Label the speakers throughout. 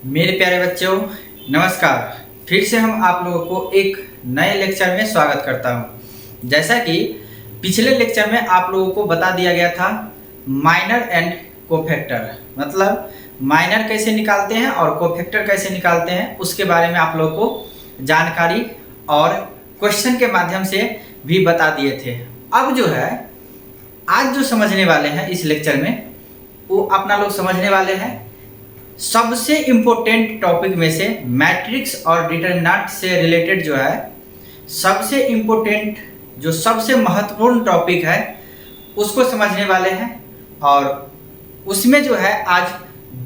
Speaker 1: मेरे प्यारे बच्चों, नमस्कार। फिर से हम आप लोगों को एक नए लेक्चर में स्वागत करता हूं। जैसा कि पिछले लेक्चर में आप लोगों को बता दिया गया था माइनर एंड कोफैक्टर, मतलब माइनर कैसे निकालते हैं और कोफैक्टर कैसे निकालते हैं, उसके बारे में आप लोगों को जानकारी और क्वेश्चन के माध्यम से भी बता दिए थे। अब जो है आज जो समझने वाले हैं इस लेक्चर में, वो अपना लोग समझने वाले हैं सबसे इम्पोर्टेंट टॉपिक में से मैट्रिक्स और डिटरमिनेंट से रिलेटेड जो है सबसे इम्पोर्टेंट जो सबसे महत्वपूर्ण टॉपिक है उसको समझने वाले हैं। और उसमें जो है आज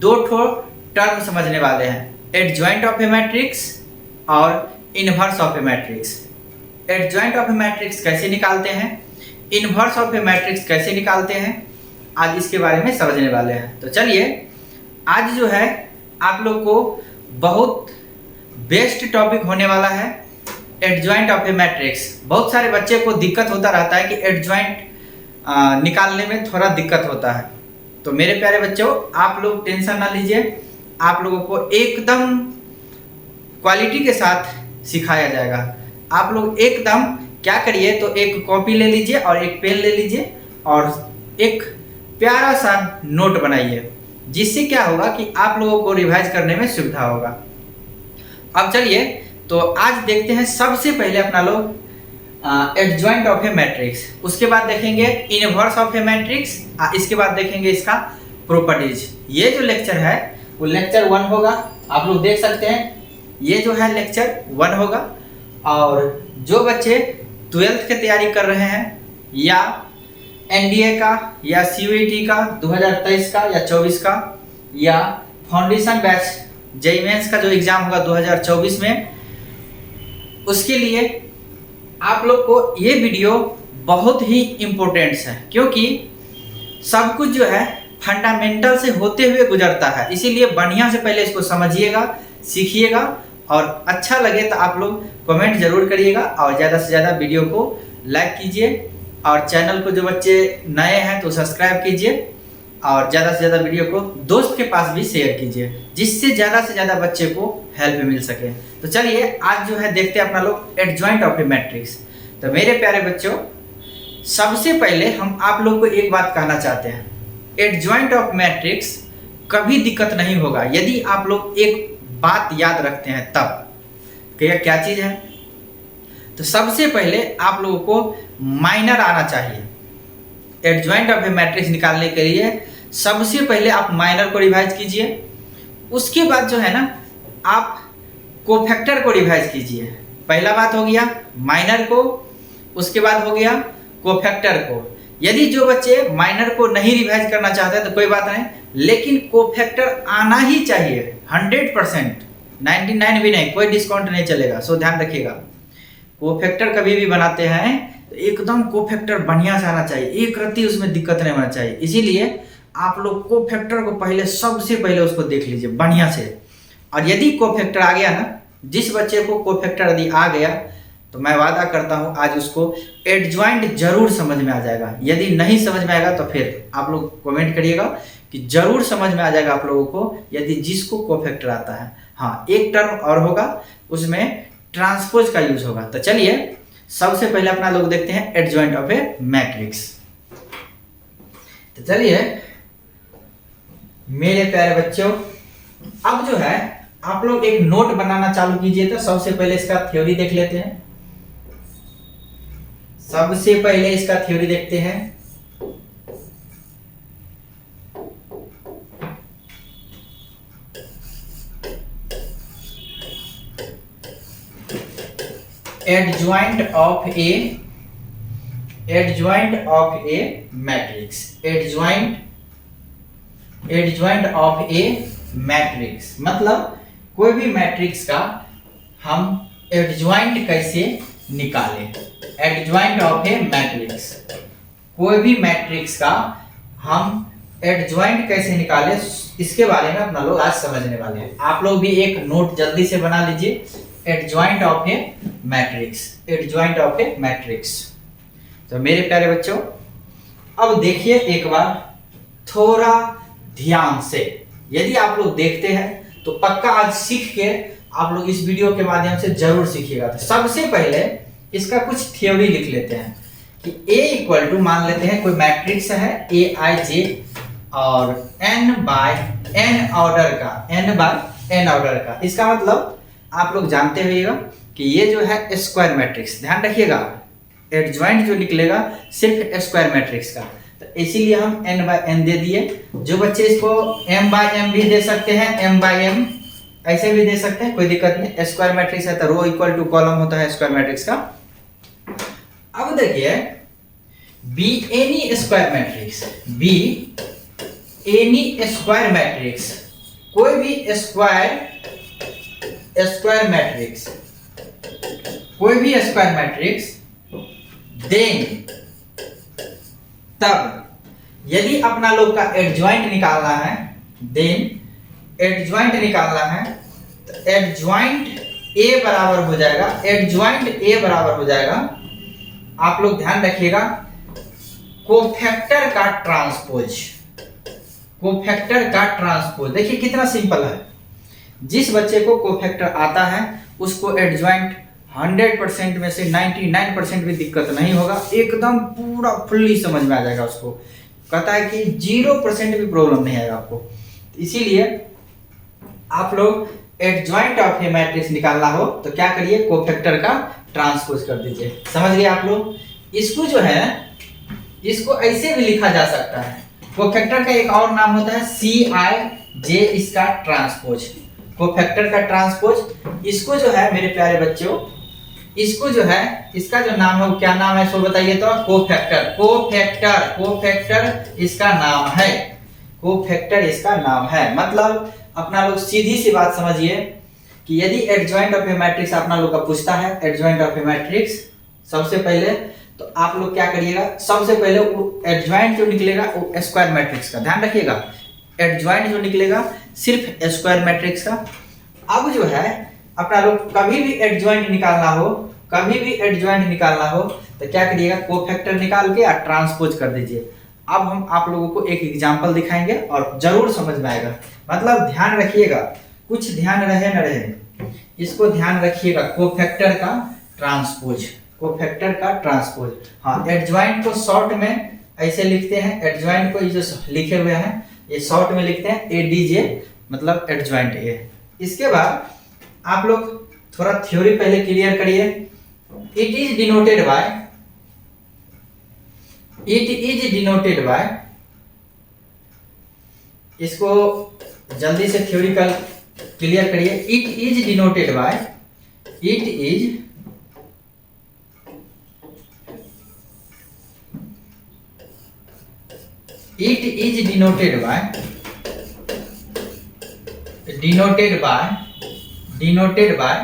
Speaker 1: दो ठो टर्म समझने वाले हैं, एडजॉइंट ऑफ ए मैट्रिक्स और inverse of A matrix. Adjoint of A matrix कैसे निकालते हैं, इनवर्स ऑफ ए मैट्रिक्स कैसे निकालते हैं, आज इसके बारे में समझने वाले हैं। तो चलिए, आज जो है आप लोग को बहुत बेस्ट टॉपिक होने वाला है एडजॉइंट ऑफ ए मैट्रिक्स। बहुत सारे बच्चे को दिक्कत होता रहता है कि एडजॉइंट निकालने में थोड़ा दिक्कत होता है। तो मेरे प्यारे बच्चों, आप लोग टेंशन ना लीजिए, आप लोगों को एकदम क्वालिटी के साथ सिखाया जाएगा। आप लोग एकदम क्या करिए, तो एक कॉपी ले लीजिए और एक पेन ले लीजिए और एक प्यारा सा नोट बनाइए, जिससे क्या होगा कि आप लोगों को रिवाइज करने में सुविधा होगा। अब चलिए, तो आज देखते हैं सबसे पहले अपना लोग एडजॉइंट ऑफ ए मैट्रिक्स, उसके बाद देखेंगे इनवर्स ऑफ ए मैट्रिक्स, इसके बाद देखेंगे इसका प्रॉपर्टीज। ये जो लेक्चर है वो लेक्चर 1 होगा, आप लोग देख सकते हैं ये जो है लेक्चर 1 होगा। और जो बच्चे 12th की तैयारी कर रहे हैं या एनडीए का या सीयूईटी का 2023 का या 24 का या फाउंडेशन बैच जेईई मेंस का जो एग्जाम होगा 2024 में, उसके लिए आप लोग को ये वीडियो बहुत ही इम्पोर्टेंट है, क्योंकि सब कुछ जो है फंडामेंटल से होते हुए गुजरता है। इसीलिए बढ़िया से पहले इसको समझिएगा, सीखिएगा, और अच्छा लगे तो आप लोग कमेंट जरूर करिएगा और ज़्यादा से ज़्यादा वीडियो को लाइक कीजिए, और चैनल को जो बच्चे नए हैं तो सब्सक्राइब कीजिए, और ज़्यादा से ज़्यादा वीडियो को दोस्त के पास भी शेयर कीजिए, जिससे ज़्यादा से ज़्यादा बच्चे को हेल्प मिल सके। तो चलिए, आज जो है देखते हैं अपना लोग एडजॉइंट ऑफ ए मैट्रिक्स। तो मेरे प्यारे बच्चों, सबसे पहले हम आप लोग को एक बात कहना चाहते हैं, एडजॉइंट ऑफ मैट्रिक्स कभी दिक्कत नहीं होगा यदि आप लोग एक बात याद रखते हैं तब। क्या चीज़ है? तो सबसे पहले आप लोगों को माइनर आना चाहिए। एडजॉइंट ऑफ ए मैट्रिक्स निकालने के लिए सबसे पहले आप माइनर को रिवाइज कीजिए, उसके बाद जो है ना आप कोफैक्टर को रिवाइज कीजिए। पहला बात हो गया माइनर को, उसके बाद हो गया कोफैक्टर को। यदि जो बच्चे माइनर को नहीं रिवाइज करना चाहते तो कोई बात नहीं, लेकिन कोफैक्टर आना ही चाहिए 100%, 99 भी नहीं, कोई डिस्काउंट नहीं चलेगा। सो ध्यान रखिएगा, कोफैक्टर कभी भी बनाते हैं तो एकदम कोफैक्टर बढ़िया से आना चाहिए, एक रत्ती उसमें दिक्कत नहीं होना चाहिए। इसीलिए आप लोग कोफैक्टर को पहले सबसे पहले उसको देख लीजिए बढ़िया से। और यदि कोफैक्टर आ गया ना, जिस बच्चे को कोफैक्टर यदि आ गया तो मैं वादा करता हूं आज उसको एडजॉइंट जरूर समझ में आ जाएगा। यदि नहीं समझ में आएगा तो फिर आप लोग कमेंट करिएगा कि जरूर समझ में आ जाएगा आप लोगों को, यदि जिसको कोफैक्टर आता है। हाँ, एक टर्म और होगा, उसमें ट्रांसपोज का यूज होगा। तो चलिए, सबसे पहले अपना लोग देखते हैं एडजॉइंट ऑफ ए मैट्रिक्स। तो चलिए मेरे प्यारे बच्चों, अब जो है आप लोग एक नोट बनाना चालू कीजिए। तो सबसे पहले इसका थ्योरी देख लेते हैं, सबसे पहले इसका थ्योरी देखते हैं। Adjoint of A matrix, adjoint of A matrix मतलब कोई भी मैट्रिक्स का हम एडजॉइंट कैसे निकालें। एडजॉइंट ऑफ ए मैट्रिक्स, कोई भी मैट्रिक्स का हम एडजॉइंट कैसे निकालें, इसके बारे में अपना लोग आज समझने वाले हैं। आप लोग भी एक नोट जल्दी से बना लीजिए, adjoint of A matrix, adjoint of A matrix. तो मेरे प्यारे बच्चों, अब देखिए एक बार थोड़ा ध्यान से, यदि आप लोग देखते हैं तो पक्का आज सीख के आप लोग इस वीडियो के माध्यम से जरूर सीखिएगा। तो सबसे पहले इसका कुछ थ्योरी लिख लेते हैं कि A इक्वल टू मान लेते हैं कोई मैट्रिक्स है Aij और n बाय n ऑर्डर का। इसका मतलब आप लोग जानते होइएगा कि ये जो है स्क्वायर मैट्रिक्स, ध्यान रखिएगा एडजॉइंट जो निकलेगा सिर्फ स्क्वायर मैट्रिक्स का, तो इसीलिए हम n बाय n दे दिए। जो बच्चे इसको m बाय m भी दे सकते हैं, m बाय m ऐसे भी दे सकते हैं, कोई दिक्कत नहीं। स्क्वायर मैट्रिक्स है तो रो इक्वल टू कॉलम होता है स्क्वायर मैट्रिक्स का। अब देखिए be N E square matrix, be N E square matrix, कोई भी स्क्वायर मैट्रिक्स, कोई भी स्क्वायर मैट्रिक्स, देन तब यदि अपना लोग का एडजॉइंट निकालना है, देन एडजॉइंट निकालना है तो एडजॉइंट ए बराबर हो जाएगा, एडजॉइंट ए बराबर हो जाएगा, आप लोग ध्यान रखिएगा, कोफैक्टर का ट्रांसपोज, कोफैक्टर का ट्रांसपोज। देखिए कितना सिंपल है, जिस बच्चे को कोफैक्टर आता है उसको एडजॉइंट 100% में से 99% भी दिक्कत नहीं होगा, एकदम पूरा फुल्ली समझ में आ जाएगा उसको। कहता है कि 0% भी प्रॉब्लम नहीं आएगा आपको। इसीलिए आप लोग एडजॉइंट ऑफ ए मैट्रिक्स निकालना हो तो क्या करिए, कोफैक्टर का ट्रांसपोज कर दीजिए। समझ गए आप लोग। इसको जो है इसको ऐसे भी लिखा जा सकता है, कोफैक्टर का एक और नाम होता है Cij, इसका ट्रांसपोज, कोफैक्टर का ट्रांसपोज। इसको जो है मेरे प्यारे बच्चों, इसको जो है इसका जो नाम है वो क्या नाम है सो बताइए तो, कोफैक्टर, कोफैक्टर, कोफैक्टर इसका नाम है, कोफैक्टर इसका नाम है। मतलब अपना लोग सीधी सी बात समझिए कि यदि एडजॉइंट ऑफ ए मैट्रिक्स अपना लोग का पूछता है, एडजॉइंट ऑफ ए मैट्रिक्स, सबसे पहले तो आप लोग क्या करिएगा, सबसे पहले वो एडजॉइंट जो निकलेगा वो स्क्वायर मैट्रिक्स का, ध्यान रखिएगा एडजॉइंट जो निकलेगा सिर्फ स्क्वायर मैट्रिक्स का। अब जो है अपना लोग कभी भी एडजॉइंट निकालना हो, कभी भी एडजॉइंट निकालना हो तो क्या करिएगा, कोफैक्टर निकाल के और ट्रांसपोज कर दीजिए। अब हम आप लोगों को एक एग्जांपल दिखाएंगे और जरूर समझ में आएगा। मतलब ध्यान रखिएगा, कुछ ध्यान रहे न रहे, इसको ध्यान रखिएगा, कोफैक्टर का ट्रांसपोज, कोफैक्टर का ट्रांसपोज। हाँ, एडजॉइंट को शॉर्ट में ऐसे लिखते हैं, एडजॉइंट को ये जो लिखे हुए हैं ये शॉर्ट में लिखते हैं ADJ, मतलब एडजॉइंट ए। इसके बाद आप लोग थोड़ा थ्योरी पहले क्लियर करिए। इट इज डिनोटेड बाय, इसको जल्दी से थ्योरिकल क्लियर करिए। It is denoted by, it is denoted by, denoted by,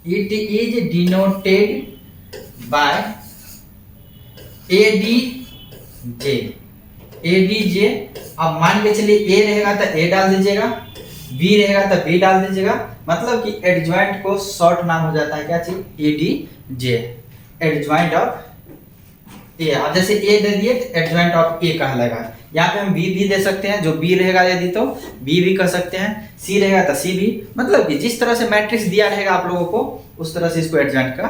Speaker 1: it is denoted by ADJ। अब मान के चलिए A रहेगा तो A डाल दीजिएगा, B रहेगा तो B डाल दीजिएगा, मतलब कि एडजॉइंट को शॉर्ट नाम हो जाता है क्या चीज, ADJ, एडजॉइंट ऑफ ए। अब जैसे A दे दिए तो एडजॉइंट ऑफ A कहलाएगा। यहाँ पे हम B भी दे सकते हैं, जो B रहेगा यदि तो B भी कर सकते हैं, C रहेगा तो C भी, मतलब कि जिस तरह से मैट्रिक्स दिया रहेगा आप लोगों को उस तरह से इसको एडजॉइंट का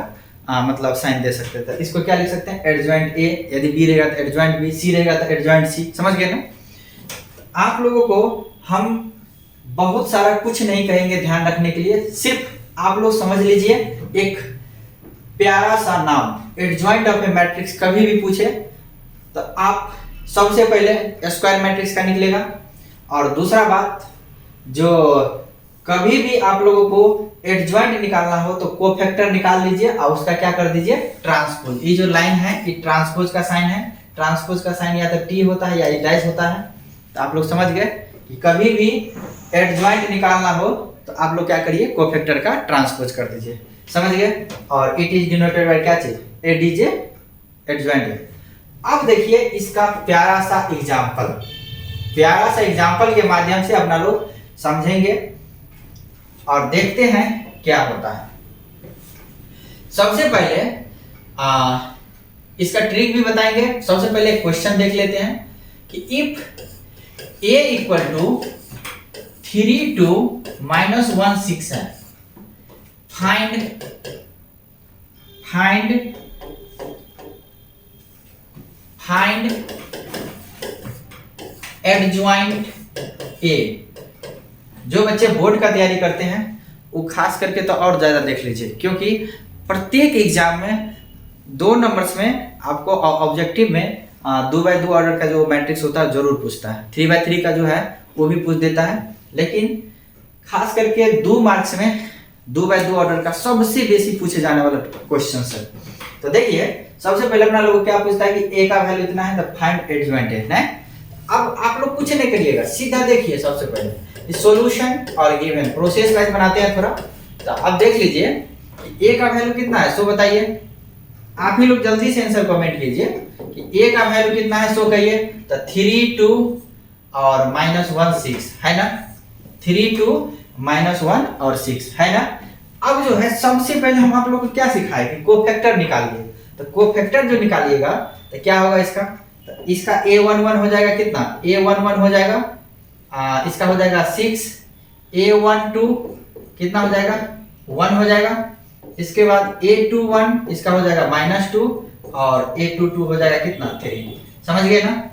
Speaker 1: मतलब साइन दे सकते थे। इसको क्या लिख सकते हैं, एडजॉइंट A, यदि B रहेगा तो एडजॉइंट B, C रहेगा तो एडजॉइंट C। समझ गए ना। आप लोगों को हम बहुत सारा कुछ नहीं कहेंगे ध्यान रखने के लिए, सिर्फ आप लोग समझ लीजिए एक प्यारा सा नाम, एडजॉइंट ऑफ ए मैट्रिक्स कभी भी पूछे तो आप सबसे पहले स्क्वायर मैट्रिक्स का निकलेगा, और दूसरा बात जो कभी भी आप लोगों को एडजॉइंट निकालना हो तो कोफैक्टर निकाल लीजिए और उसका क्या कर दीजिए, ट्रांसपोज। ये जो लाइन है ये ट्रांसपोज का साइन है, ट्रांसपोज का साइन या तो T होता है या E डैश होता है। तो आप लोग समझ गए कि कभी भी एडजॉइंट निकालना हो तो आप लोग क्या करिए, कोफैक्टर का ट्रांसपोज कर दीजिए। समझ गए। और इट इज डिनोटेड बाय क्या चीज, ADJ, एडजॉइंट। अब देखिए इसका प्यारा सा एग्जाम्पल के माध्यम से अपना लोग समझेंगे और देखते हैं क्या होता है। सबसे पहले इसका ट्रिक भी बताएंगे। सबसे पहले क्वेश्चन देख लेते हैं कि if A equal to 32 minus 1 6 है। Find adjoint A. जो बच्चे बोर्ड का तैयारी करते हैं वो खास करके तो और ज्यादा देख लीजिए, क्योंकि प्रत्येक एग्जाम में 2 नंबर्स में आपको ऑब्जेक्टिव में 2x2 ऑर्डर का जो मैट्रिक्स होता है जरूर पूछता है। 3x3 का जो है वो भी पूछ देता है, लेकिन खास करके 2 मार्क्स में 2x2 ऑर्डर का सबसे बेसी पूछे जाने वाला क्वेश्चन है। तो देखिए सबसे पहले अपना लोग क्या पूछता है कि ए का वैल्यू इतना है, तो फाइंड एडजॉइंट ए ना। अब आप लोग पूछने के लिए सीधा देखिए सबसे पहले सॉल्यूशन और गिवन प्रोसेस वाइज बनाते हैं थोड़ा। तो अब देख लीजिए ए का वैल्यू कितना है, सो बताइए। आप ही लोग जल्दी से आंसर कमेंट कीजिए कि ए का वैल्यू कितना है, सो कहिए। तो 3 2 और -1 6 है ना। 3 2 -1 और 6 है ना। अब जो है सबसे पहले हम आप लोग को क्या सिखाए कि कोफैक्टर निकालिए। तो कोफैक्टर जो निकालिएगा तो क्या होगा इसका, तो इसका a11 हो जाएगा कितना, a11 हो जाएगा इसका हो जाएगा 6, a12 कितना हो जाएगा 1 हो जाएगा। इसके बाद a21 इसका हो जाएगा -2 और a22 हो जाएगा कितना 3। समझ गए ना,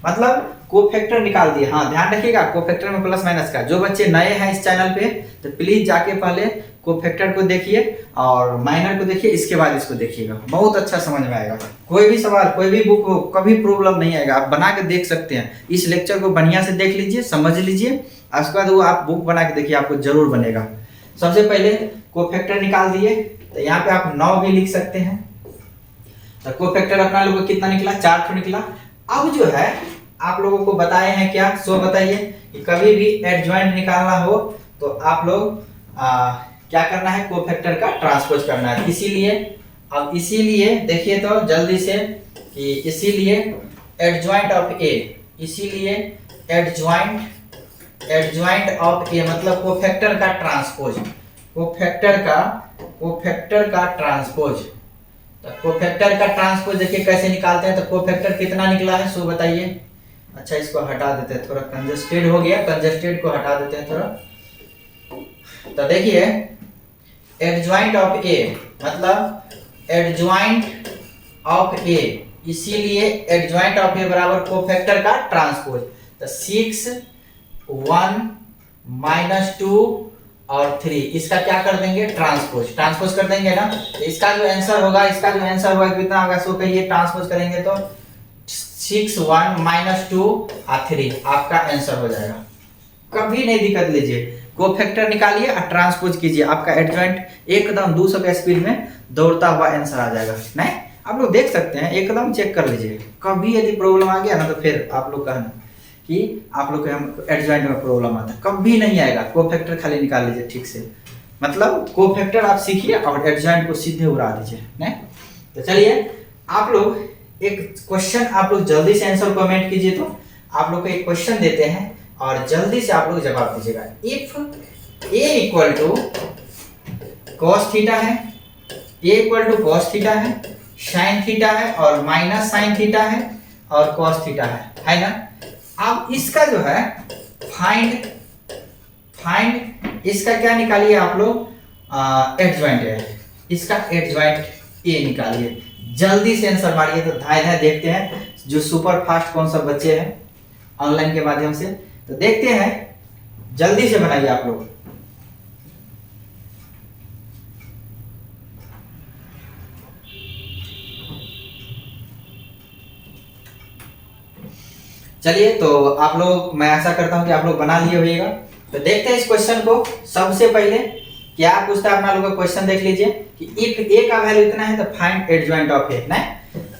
Speaker 1: मतलब कोफैक्टर निकाल दिए। हाँ ध्यान रखिएगा कोफैक्टर में प्लस माइनस का। जो बच्चे नए हैं इस चैनल पे तो प्लीज जाके पहले कोफैक्टर को देखिए और माइनर को देखिए, इसके बाद इसको देखिएगा, बहुत अच्छा समझ में आएगा। कोई भी सवाल कोई भी बुक हो कभी प्रॉब्लम नहीं आएगा, आप बना के देख सकते हैं। इस लेक्चर को बढ़िया से देख लीजिए, समझ लीजिए, उसके बाद वो आप बुक बना के देखिए, आपको जरूर बनेगा। सबसे पहले कोफैक्टर निकाल दिए, तो यहाँ पे आप 9 भी लिख सकते हैं। तो कोफैक्टर अपना लोगों को कितना निकला, 4 तो निकला। अब जो है आप लोगों को बताए हैं क्या, सो बताइए कि कभी भी एडजॉइंट निकालना हो तो आप लोग क्या करना है, कोफैक्टर का ट्रांसपोज करना है। इसीलिए देखिए तो जल्दी से कि इसीलिए एडजॉइंट ऑफ ए, इसीलिए एडजॉइंट ऑफ ए मतलब कोफैक्टर का ट्रांसपोज, कोफैक्टर का ट्रांसपोज। तो कोफैक्टर का ट्रांसपोज देखिए कैसे निकालते हैं। तो कोफैक्टर कितना निकला है, सो बताइए। अच्छा इसको हटा देते हैं, थोड़ा कंजेस्टेड हो गया, कंजेस्टेड को हटा देते हैं थोड़ा। तो देखिए एडजॉइंट ऑफ ए मतलब एडजॉइंट ऑफ ए, इसीलिए एडजॉइंट ऑफ ए बराबर कोफैक्टर का ट्रांसपोज। तो 6 1 -2 और 3 इसका क्या कर देंगे, ट्रांसपोज कर देंगे ना। तो इसका जो आंसर होगा कितना होगा, सो कहिए ट्रांसपोज करेंगे तो 6 1 -2 और 3 आपका आंसर हो जाएगा। कभी नहीं दिक्कत लीजिए, कोफैक्टर निकालिए और ट्रांसपोज कीजिए, आपका एडजॉइंट एकदम 200 के स्पीड में दौड़ता हुआ आंसर आ जाएगा। नहीं आप लोग देख सकते हैं, एकदम चेक कर लीजिए। कभी यदि प्रॉब्लम आ गया ना तो फिर आप लोग कहना कि आप लोग के हम एडजॉइंट में प्रॉब्लम आता है, कभी नहीं आएगा। कोफैक्टर खाली निकाल लीजिए ठीक से, मतलब कोफैक्टर आप सीखिए और एडजॉइंट को सीधे उड़ा दीजिए। नहीं तो चलिए आप लोग एक क्वेश्चन आप लोग जल्दी से आंसर कमेंट कीजिए। तो आप लोग को एक क्वेश्चन देते हैं और जल्दी से आप लोग जवाब दीजिएगा। If a equal to cos theta है, a equal to cos theta है, sin थीटा है और माइनस sin थीटा है और cos थीटा है ना। अब इसका जो है फाइंड इसका क्या निकालिए आप लोग, एडजॉइंट है, इसका एडजॉइंट a निकालिए। जल्दी से आंसर मारिए। तो धाय देखते हैं जो सुपर फास्ट कौन सा बच्चे हैं ऑनलाइन के माध्यम से, तो देखते हैं, जल्दी से बनाइए आप लोग। चलिए तो आप लोग, मैं आशा करता हूं कि आप लोग बना लिए होइएगा। तो देखते हैं इस क्वेश्चन को। सबसे पहले क्या पूछता है अपना लोग का क्वेश्चन देख लीजिए कि इफ ए का वैल्यू इतना है तो फाइंड एडजॉइंट ऑफ ए। ना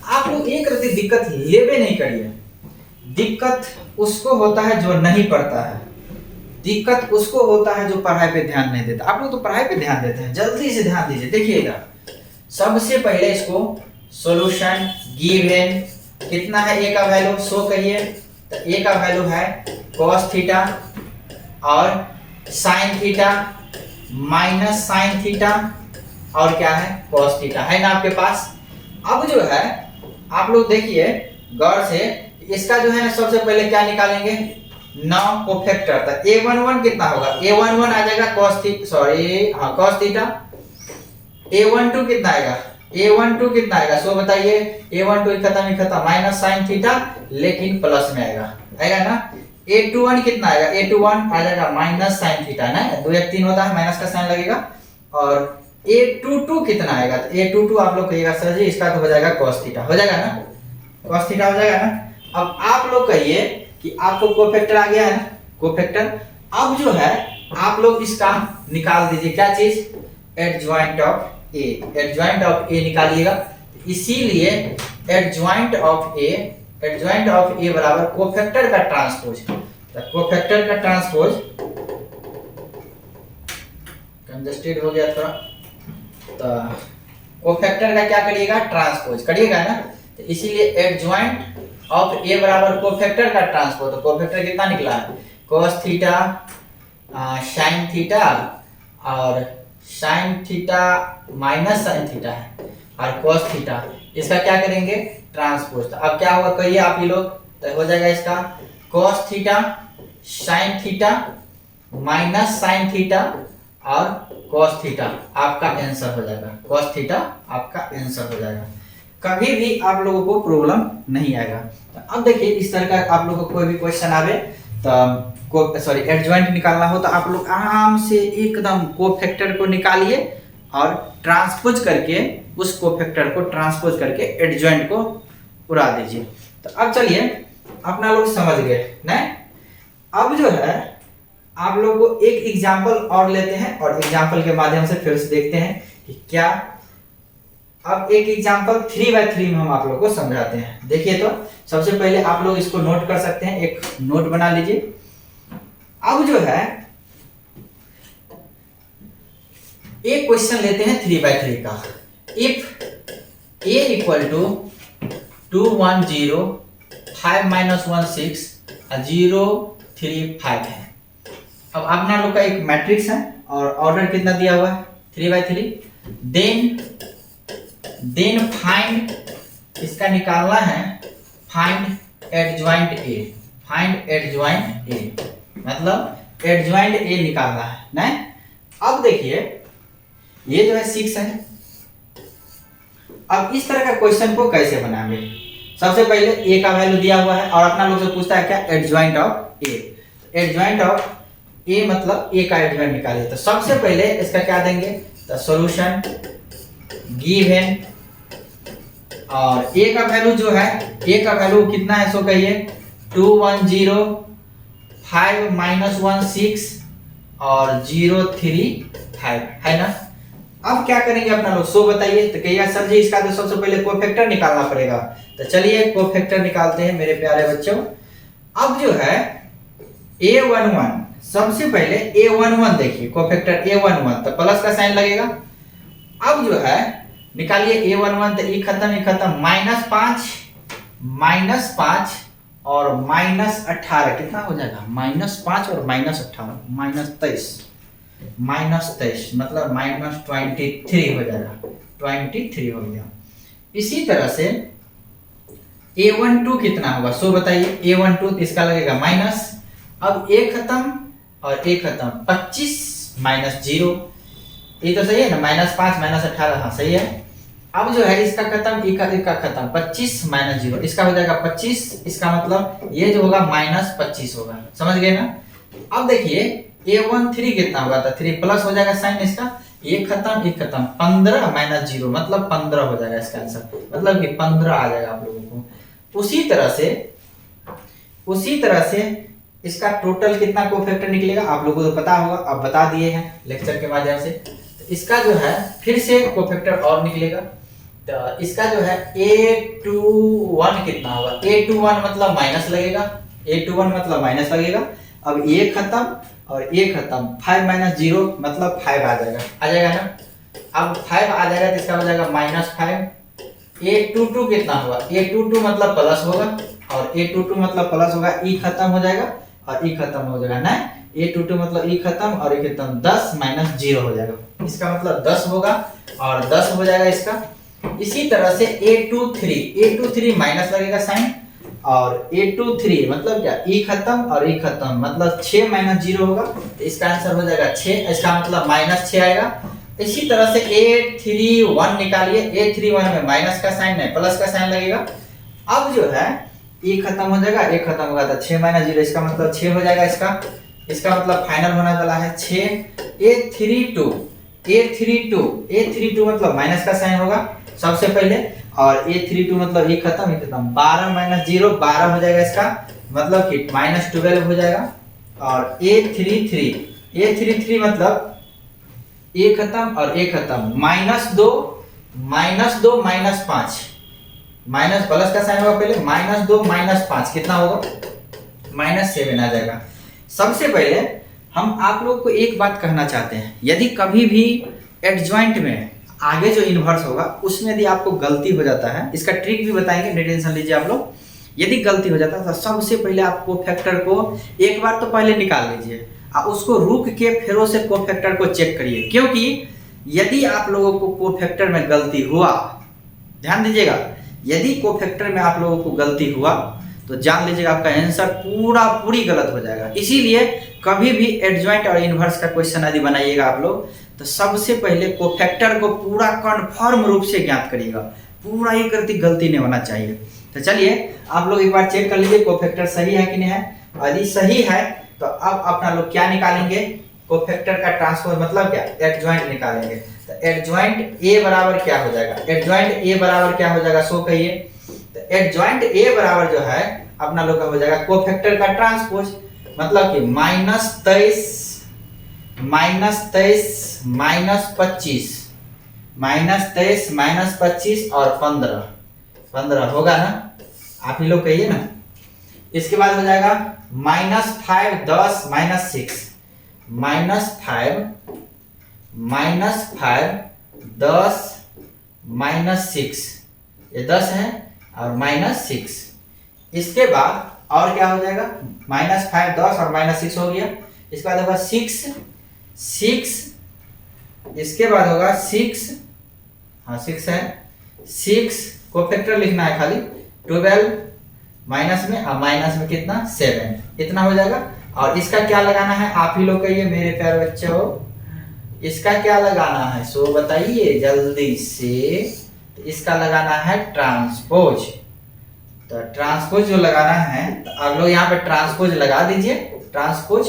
Speaker 1: आप लोग एक रति दिक्कत लेवे नहीं करिए, दिक्कत उसको होता है जो नहीं पढ़ता है, दिक्कत उसको होता है जो पढ़ाई पे ध्यान नहीं देता। आप लोग तो पढ़ाई पे ध्यान देते हैं, जल्दी से ध्यान दीजिए। देखिए इधर सबसे पहले इसको सॉल्यूशन गिवन कितना है ए का वैल्यू, सो कहिए। तो ए का वैल्यू है cos थीटा और sin theta minus sin theta और क्या है cos थीटा है ना आपके पास। अब जो है आप लोग देखिए गौर से, इसका जो है ना सबसे पहले क्या निकालेंगे, 9 कोफैक्टर था। A11 कितना होगा, A11 आ जाएगा cos थीटा। A12 कितना आएगा, A12 कितना आएगा सो बताइए। A12 खत्म माइनस साइन थीटा, लेकिन प्लस में आएगा ना। A21 कितना आएगा, A21 आ जाएगा माइनस साइन थीटा ना, 2 1 3 होता है, माइनस का साइन लगेगा। और A22 कितना आएगा, तो A22 आप लोग कहिएगा सर जी इसका तो हो जाएगा cos थीटा, हो जाएगा ना, cos थीटा हो जाएगा ना। अब आप लोग कहिए कि आपको कोफैक्टर आ गया है ना, कोफैक्टर। अब जो है आप लोग इसका निकाल दीजिए, क्या चीज, adjoint of A, adjoint of A निकालिएगा। इसीलिए एडजॉइंट ऑफ ए बराबर कोफैक्टर का ट्रांसपोज। तो कोफैक्टर का ट्रांसपोज, कंजस्टेड हो गया थोड़ा, तो कोफैक्टर का क्या करिएगा, ट्रांसपोज करिएगा ना। तो इसीलिए एडजॉइंट ऑफ ए बराबर कोफैक्टर का ट्रांसपोज। तो कोफैक्टर कितना निकला है, cos थीटा sin थीटा, और sin theta minus sin theta है, और cos थीटा, इसका क्या करेंगे, ट्रांसपोज। तो अब क्या होगा कहिए आप ही लोग, तो हो जाएगा इसका cos theta sin theta minus sin theta और cos थीटा, आपका आंसर हो जाएगा, cos थीटा आपका आंसर हो जाएगा। कभी भी आप लोगों को प्रॉब्लम नहीं आएगा। तो अब देखिए इस तरह का आप लोगों को कोई भी क्वेश्चन आवे तो एडजॉइंट निकालना हो, तो आप लोग आराम से एकदम कोफैक्टर को निकालिए और ट्रांसपोज करके उस कोफैक्टर को ट्रांसपोज करके एडजॉइंट को उड़ा दीजिए। तो अब चलिए अपना लोग समझ गए ना। अब जो है आप लोग को एक एग्जाम्पल और लेते हैं और एग्जाम्पल के माध्यम से फिर से देखते हैं कि क्या। अब एक एग्जाम्पल 3/3 में हम आप लोग को समझाते हैं। देखिए तो सबसे पहले आप लोग इसको नोट कर सकते हैं, एक नोट बना लीजिए। अब जो है एक क्वेश्चन लेते हैं 3/3 का। इफ a इक्वल टू 2 1 0 5 - 1 6 0 3 5 है। अब अपना लोग का एक मैट्रिक्स है और ऑर्डर कितना दिया हुआ है, 3/3। देन फाइंड, इसका निकालना है फाइंड एडजॉइंट ए, फाइंड एडजॉइंट ए मतलब एडजॉइंट ए निकालना है ना। अब देखिए ये जो है 6 है। अब इस तरह का क्वेश्चन को कैसे बनाएंगे, सबसे पहले ए का वैल्यू दिया हुआ है और अपना लोग से पूछता है क्या, adjoint of A. Adjoint of A मतलब ए का एडजॉइंट निकालिए। तो सबसे पहले इसका क्या देंगे, तो सॉल्यूशन गिवन, और ए का वैल्यू जो है, ए का वैल्यू कितना है सो कहिए 2 1 0 5 - 1 6 और 0 3 5 है ना। अब क्या करेंगे अपना लोग सो बताइए। तो कहिएगा सर जी इसका तो सबसे पहले कोफैक्टर निकालना पड़ेगा। तो चलिए कोफैक्टर निकालते हैं मेरे प्यारे बच्चों। अब जो है A11, सबसे पहले A11 देखिए, कोफैक्टर A11 तो प्लस का साइन लगेगा। अब जो है निकालिए A11, तो ई खत्म -5 और -18 कितना हो जाएगा, -5 और -18 -23 मतलब -23 हो जाएगा, 23 हो गया। इसी तरह से A12 कितना होगा सो बताइए। A12 इसका लगेगा माइनस, अब ए खत्म और ए खत्म 25 - 0, ये तो सही है ना, -5 -18 हाँ सही है। अब जो है इसका खत्म, इसका खत्म 25 - 0, इसका हो जाएगा 25, इसका मतलब ये जो होगा -25 होगा, समझ गए ना। अब देखिए A13 कितना होगा, तो 3 प्लस हो जाएगा साइन इसका, ये खत्म 15 - 0 मतलब 15 हो जाएगा इसका आंसर, मतलब कि 15 आ जाएगा आप लोगों को। उसी तरह से इसका टोटल कितना कोफैक्टर निकलेगा आप लोगों को तो पता होगा, अब बता दिए हैं लेक्चर के माध्यम से। तो इसका जो है फिर से कोफैक्टर और निकलेगा। तो इसका जो है A21 कितना होगा, A21 मतलब माइनस लगेगा, A21 मतलब माइनस लगेगा। अब ये खत्म और ये खत्म, 5 - 0 मतलब 5 आ जाएगा ना। अब 5 आ जाएगा तो इसका हो जाएगा -5। A22 कितना होगा, A22 मतलब प्लस होगा और A22 मतलब प्लस होगा, ई खत्म हो जाएगा और ई खत्म हो जाएगा ना। A22 मतलब ई खत्म और ई खत्म 10 - 0 हो जाएगा, इसका मतलब 10 होगा और 10 हो जाएगा इसका। इसी तरह से A23 माइनस लगेगा साइन और A23 मतलब क्या, ई खत्म और ई खत्म, मतलब 6 माइनस 0 होगा, तो इसका आंसर हो जाएगा 6, इसका मतलब माइनस 6 आएगा। इसी तरह से A31 निकालिए, A31 में माइनस का साइन नहीं प्लस का साइन लगेगा। अब जो है ई खत्म हो जाएगा, ए खत्म होगा तो 6 माइनस 0, इसका मतलब 6 हो जाएगा। इसका मतलब फाइनल होने वाला है 6। A32 मतलब माइनस का साइन होगा सबसे पहले, और A32 मतलब ई खत्म 12 माइनस 0 12 हो जाएगा, इसका मतलब कि माइनस 12 हो जाएगा। और A33 मतलब ए खत्म और ए खत्म, -2 -5, माइनस प्लस का साइन होगा पहले, -2 -5 कितना होगा, -7 आ जाएगा। सबसे पहले हम आप लोग को एक बात कहना चाहते हैं, यदि कभी भी एडजॉइंट में आगे जो इन्वर्स होगा उसमें यदि आपको गलती हो जाता है, इसका ट्रिक भी बताएंगे, नहीं टेंशन लीजिए आप लोग। यदि गलती हो जाता है तो सबसे पहले आप कोफैक्टर को एक बार तो पहले निकाल लीजिए और उसको रुक के फिर से कोफैक्टर को चेक करिए, क्योंकि यदि आप लोगों को कोफैक्टर में गलती हुआ, ध्यान दीजिएगा, यदि कोफैक्टर में आप लोगों को गलती हुआ तो जान लीजिएगा आपका आंसर पूरी गलत हो जाएगा। इसीलिए कभी भी एडजॉइंट और इन्वर्स का क्वेश्चन यदि बनाइएगा आप लोग तो सबसे पहले कोफैक्टर को पूरा कन्फर्म रूप से ज्ञात करिएगा, पूरा ही गलती नहीं होना चाहिए। तो चलिए आप लोग एक बार चेक कर लीजिए कोफैक्टर सही है कि नहीं है। यदि सही है तो अब अपना लोग क्या निकालेंगे, कोफैक्टर का ट्रांसपोज मतलब क्या, एडजॉइंट निकालेंगे। तो एडजॉइंट ए बराबर क्या हो जाएगा, एडजॉइंट ए बराबर क्या हो जाएगा, सो कहिए। तो एडजॉइंट ए बराबर जो है अपना लोग का हो जाएगा कोफैक्टर का ट्रांसपोज, मतलब कि -23 -25 और 15 होगा ना, आप ही लोग कहिए ना। इसके बाद हो जाएगा -5 10 -6, -5 10 -6, ये 10 है और -6। इसके बाद और क्या हो जाएगा, -5 10 और -6 हो गया। इसके बाद होगा 6, इसके बाद होगा 6, हाँ 6 है, 6 कोफैक्टर लिखना है खाली, 12 माइनस में कितना 7, इतना हो जाएगा। और इसका क्या लगाना है आप ही लोग कहिए मेरे प्यारे बच्चों, इसका क्या लगाना है सो बताइए जल्दी से। तो इसका लगाना है ट्रांसपोज। तो ट्रांसपोज जो लगाना है तो आप लोग यहाँ पे ट्रांसपोज लगा दीजिए, ट्रांसपोज।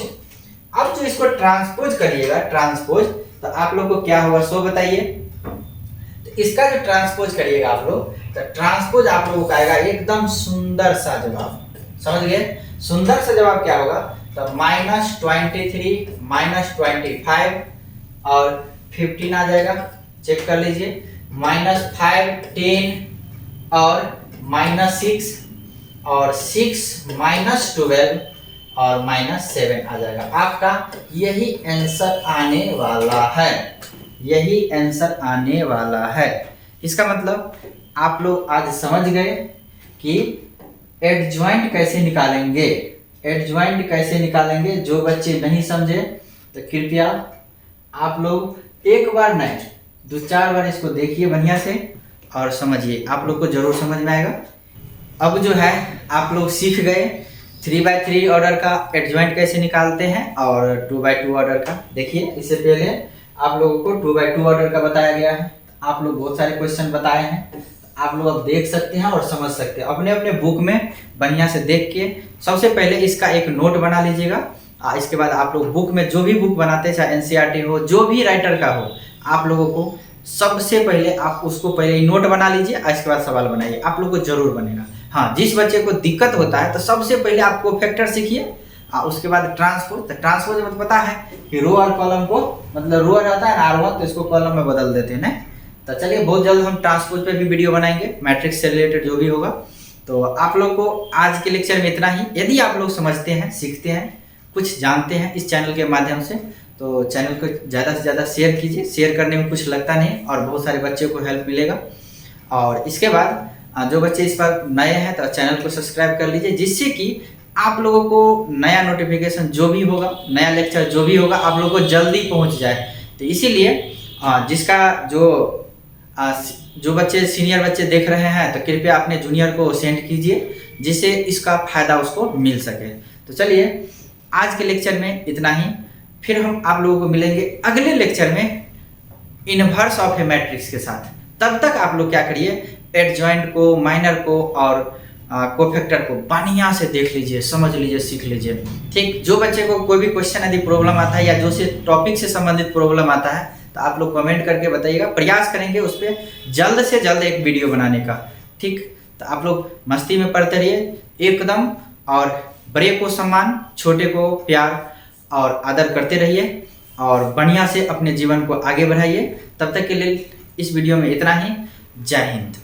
Speaker 1: अब जो इसको ट्रांसपोज करिएगा, ट्रांसपोज, तो आप लोग को क्या होगा सो बताइए। तो इसका जो ट्रांसपोज करिएगा आप लोग, तो ट्रांसपोज आप लोगों का आएगा एकदम सुंदर सा जवाब, समझ गए। सुंदर सा जवाब क्या होगा, तो -23 -25 और 15 आ जाएगा, चेक कर लीजिए। -5 10 और -6 और 6 -12 और -7 आ जाएगा। आपका यही आंसर आने वाला है, यही आंसर आने वाला है। इसका मतलब आप लोग आज समझ गए कि एडजॉइंट कैसे निकालेंगे, एडजॉइंट कैसे निकालेंगे। जो बच्चे नहीं समझे तो कृपया आप लोग एक बार नहीं 2-4 बार इसको देखिए बढ़िया से और समझिए, आप लोग को जरूर समझ में आएगा। अब जो है आप लोग सीख गए 3/3 ऑर्डर का एडजॉइंट कैसे निकालते हैं और 2/2 ऑर्डर का। देखिए इससे पहले आप लोगों को 2/2 ऑर्डर का बताया गया है, आप लोग बहुत सारे क्वेश्चन बताए हैं, आप लोग अब देख सकते हैं और समझ सकते हैं अपने अपने बुक में बढ़िया से देख के। सबसे पहले इसका एक नोट बना लीजिएगा, इसके बाद आप लोग बुक में जो भी बुक बनाते हैं, चाहे एनसीईआरटी हो, जो भी राइटर का हो, आप लोगों को सबसे पहले आप उसको पहले नोट बना लीजिए, इसके बाद सवाल बनाइए, आप लोग को जरूर बनेगा। हाँ, जिस बच्चे को दिक्कत होता है तो सबसे पहले आप कोफैक्टर सीखिए, उसके बाद ट्रांसपोज। तो ट्रांसपोज में पता है कि रो और कॉलम को, मतलब रो रहता है R1 तो इसको कॉलम में बदल देते हैं ना। तो चलिए बहुत जल्द हम ट्रांसपोज पे भी वीडियो बनाएंगे, मैट्रिक्स से रिलेटेड जो भी होगा। तो आप लोग को आज के लेक्चर में इतना ही। यदि आप लोग समझते हैं, सीखते हैं, कुछ जानते हैं इस चैनल के माध्यम से, तो चैनल को ज़्यादा से ज़्यादा शेयर कीजिए। शेयर करने में कुछ लगता नहीं और बहुत सारे बच्चों को हेल्प मिलेगा। और इसके बाद जो बच्चे इस पर नए हैं तो चैनल को सब्सक्राइब कर लीजिए, जिससे कि आप लोगों को नया नोटिफिकेशन जो भी होगा, नया लेक्चर जो भी होगा, आप लोगों को जल्दी पहुंच जाए। तो इसीलिए जिसका जो बच्चे सीनियर बच्चे देख रहे हैं तो कृपया अपने जूनियर को सेंड कीजिए, जिससे इसका फायदा उसको मिल सके। तो चलिए आज के लेक्चर में इतना ही, फिर हम आप लोगों को मिलेंगे अगले लेक्चर में इनवर्स ऑफ ए मैट्रिक्स के साथ। तब तक आप लोग क्या करिए, एडजॉइंट को, माइनर को और कोफैक्टर को बढ़िया से देख लीजिए, समझ लीजिए, सीख लीजिए। ठीक, जो बच्चे को कोई भी क्वेश्चन यदि प्रॉब्लम आता है या जो से टॉपिक से संबंधित प्रॉब्लम आता है तो आप लोग कमेंट करके बताइएगा, प्रयास करेंगे उस पर जल्द से जल्द एक वीडियो बनाने का। ठीक, तो आप लोग मस्ती में पढ़ते रहिए एकदम, और बड़े को सम्मान, छोटे को प्यार और आदर करते रहिए और बढ़िया से अपने जीवन को आगे बढ़ाइए। तब तक के लिए इस वीडियो में इतना ही। जय हिंद।